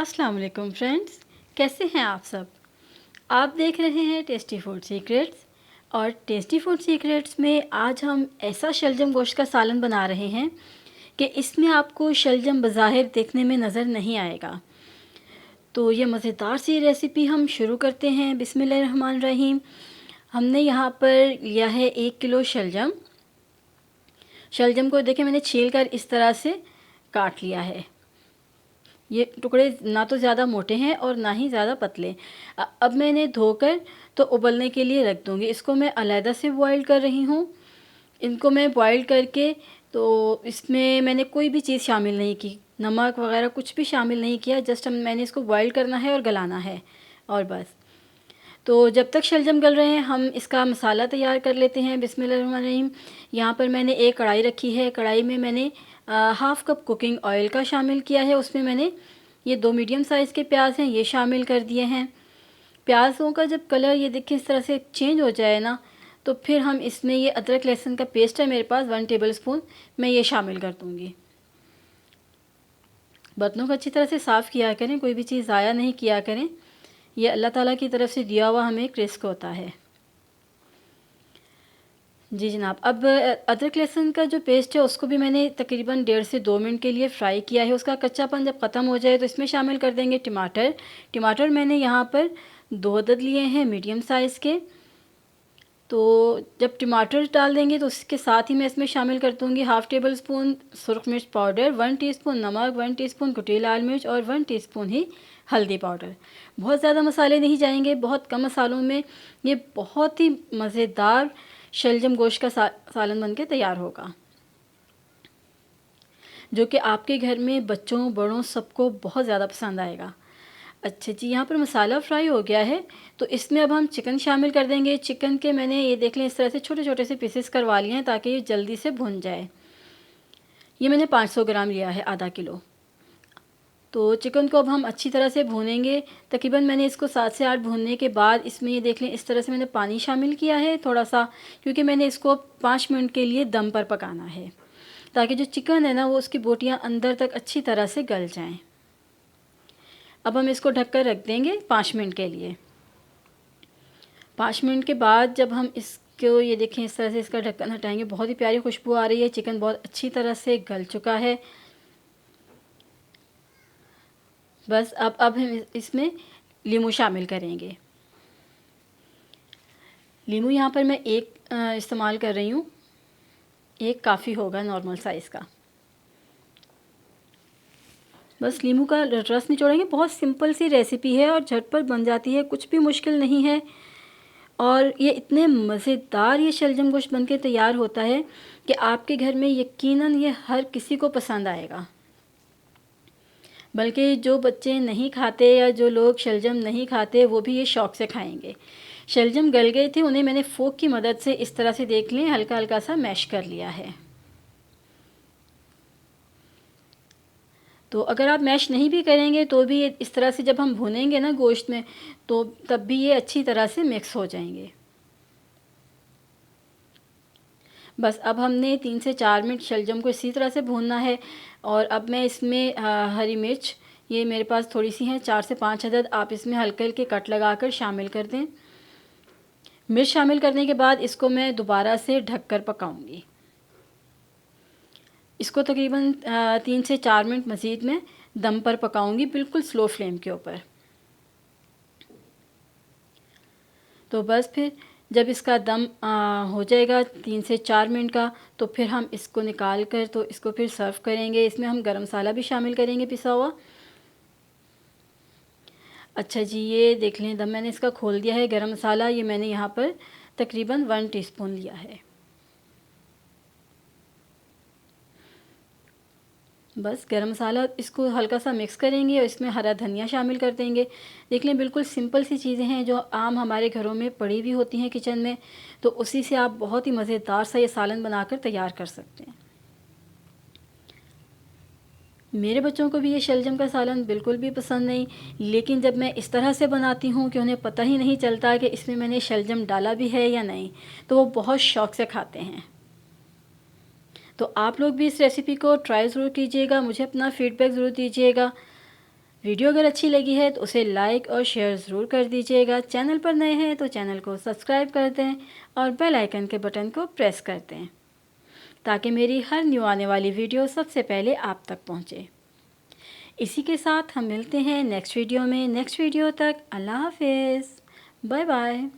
अस्सलाम वालेकुम फ्रेंड्स, कैसे हैं आप सब। आप देख रहे हैं टेस्टी फूड सीक्रेट्स। और टेस्टी फूड सीक्रेट्स में आज हम ऐसा शलजम गोश्त का सालन बना रहे हैं कि इसमें आपको शलजम बज़ाहिर देखने में नज़र नहीं आएगा। तो ये मज़ेदार सी रेसिपी हम शुरू करते हैं। बिस्मिल्लाहिर्रहमानिर्रहीम। हमने यहाँ पर लिया है 1 किलो शलजम। शलजम को देखिए मैंने छील कर इस तरह से काट लिया है। ये टुकड़े ना तो ज़्यादा मोटे हैं और ना ही ज़्यादा पतले। अब मैं इन्हें धोकर तो उबलने के लिए रख दूँगी। इसको मैं अलहदा से बॉईल कर रही हूँ। इनको मैं बॉईल करके तो इसमें मैंने कोई भी चीज़ शामिल नहीं की, नमक वगैरह कुछ भी शामिल नहीं किया। जस्ट मैंने इसको बॉईल करना है और गलाना है और बस। तो जब तक शलजम गल रहे हैं हम इसका मसाला तैयार कर लेते हैं। बिस्मिल्लाहिर्रहमानिर्रहीम। यहाँ पर मैंने एक कढ़ाई रखी है। कढ़ाई में मैंने हाफ़ कप कुकिंग ऑयल का शामिल किया है। उसमें मैंने ये 2 मीडियम साइज़ के प्याज हैं ये शामिल कर दिए हैं। प्याज़ों का जब कलर ये देखिए इस तरह से चेंज हो जाए ना, तो फिर हम इसमें ये अदरक लहसुन का पेस्ट है मेरे पास 1 टेबलस्पून, मैं ये शामिल कर दूँगी। बर्तनों को अच्छी तरह से साफ़ किया करें, कोई भी चीज़ ज़ाया नहीं किया करें। ये अल्लाह ताला की तरफ से दिया हुआ हमें एक रिज़्क़ होता है। जी जनाब। अब अदरक लहसुन का जो पेस्ट है उसको भी मैंने तकरीबन 1.5 से 2 मिनट के लिए फ्राई किया है। उसका कच्चापन जब ख़त्म हो जाए तो इसमें शामिल कर देंगे टमाटर। टमाटर मैंने यहाँ पर 2 अदद लिए हैं मीडियम साइज़ के। तो जब टमाटर डाल देंगे तो उसके साथ ही मैं इसमें शामिल कर दूँगी हाफ़ टेबल स्पून सुरख मिर्च पाउडर, 1 टीस्पून नमक, 1 टीस्पून कुटी लाल मिर्च और 1 टीस्पून ही हल्दी पाउडर। बहुत ज़्यादा मसाले नहीं जाएंगे, बहुत कम मसालों में ये बहुत ही मज़ेदार शलजम गोश्त का सालन बन के तैयार होगा, जो कि आपके घर में बच्चों बड़ों सबको बहुत ज़्यादा पसंद आएगा। अच्छा जी, यहाँ पर मसाला फ्राई हो गया है तो इसमें अब हम चिकन शामिल कर देंगे। चिकन के मैंने ये देख लें इस तरह से छोटे छोटे से पीसेस करवा लिए हैं ताकि ये जल्दी से भुन जाए। ये मैंने 500 ग्राम लिया है, आधा किलो। तो चिकन को अब हम अच्छी तरह से भूनेंगे। तकरीबन मैंने इसको 7 से 8 भूनने के बाद इसमें ये देख लें इस तरह से मैंने पानी शामिल किया है थोड़ा सा, क्योंकि मैंने इसको 5 मिनट के लिए दम पर पकाना है ताकि जो चिकन है ना वो उसकी बोटियाँ अंदर तक अच्छी तरह से गल जाएं। अब हम इसको ढककर रख देंगे 5 मिनट के लिए। 5 मिनट के बाद जब हम इसको ये देखें इस तरह से इसका ढक्कन हटाएंगे, बहुत ही प्यारी खुशबू आ रही है। चिकन बहुत अच्छी तरह से गल चुका है। बस अब हम इसमें लीमू शामिल करेंगे। लीमू यहाँ पर मैं एक इस्तेमाल कर रही हूँ, एक काफ़ी होगा नॉर्मल साइज़ का। बस लीमू का रस निचोड़ेंगे। बहुत सिंपल सी रेसिपी है और झटपट बन जाती है, कुछ भी मुश्किल नहीं है। और ये इतने मज़ेदार ये शलजम गोश्त बनके तैयार होता है कि आपके घर में यकीनन ये हर किसी को पसंद आएगा। बल्कि जो बच्चे नहीं खाते या जो लोग शलजम नहीं खाते वो भी ये शौक़ से खाएंगे। शलजम गल गए थे, उन्हें मैंने फ़ोक की मदद से इस तरह से देख लें हल्का हल्का सा मैश कर लिया है। तो अगर आप मैश नहीं भी करेंगे तो भी इस तरह से जब हम भुनेंगे ना गोश्त में तो तब भी ये अच्छी तरह से मिक्स हो जाएंगे। बस अब हमने 3 से 4 मिनट शलजम को इसी तरह से भूनना है। और अब मैं इसमें हरी मिर्च, ये मेरे पास थोड़ी सी हैं, 4 से 5 अदद, आप इसमें हल्के हल्के कट लगाकर शामिल कर दें। मिर्च शामिल करने के बाद इसको मैं दोबारा से ढककर पकाऊंगी। इसको तकरीबन 3 से 4 मिनट मज़ीद में दम पर पकाऊंगी, बिल्कुल स्लो फ्लेम के ऊपर। तो बस फिर जब इसका दम हो जाएगा 3 से 4 मिनट का, तो फिर हम इसको निकाल कर तो इसको फिर सर्व करेंगे। इसमें हम गरम मसाला भी शामिल करेंगे पिसा हुआ। अच्छा जी, ये देख लें दम मैंने इसका खोल दिया है। गरम मसाला ये मैंने यहाँ पर तकरीबन 1 टीस्पून लिया है। बस गरम मसाला इसको हल्का सा मिक्स करेंगे और इसमें हरा धनिया शामिल कर देंगे। देख लें बिल्कुल सिंपल सी चीज़ें हैं जो आम हमारे घरों में पड़ी हुई होती हैं किचन में, तो उसी से आप बहुत ही मज़ेदार सा ये सालन बनाकर तैयार कर सकते हैं। मेरे बच्चों को भी ये शलजम का सालन बिल्कुल भी पसंद नहीं, लेकिन जब मैं इस तरह से बनाती हूँ कि उन्हें पता ही नहीं चलता कि इसमें मैंने शलजम डाला भी है या नहीं, तो वो बहुत शौक़ से खाते हैं। तो आप लोग भी इस रेसिपी को ट्राई ज़रूर कीजिएगा, मुझे अपना फ़ीडबैक ज़रूर दीजिएगा। वीडियो अगर अच्छी लगी है तो उसे लाइक और शेयर ज़रूर कर दीजिएगा। चैनल पर नए हैं तो चैनल को सब्सक्राइब कर दें और बेल आइकन के बटन को प्रेस कर दें ताकि मेरी हर न्यू आने वाली वीडियो सबसे पहले आप तक पहुंचे। इसी के साथ हम मिलते हैं नेक्स्ट वीडियो में। नेक्स्ट वीडियो तक अल्लाह हाफिज़, बाय बाय।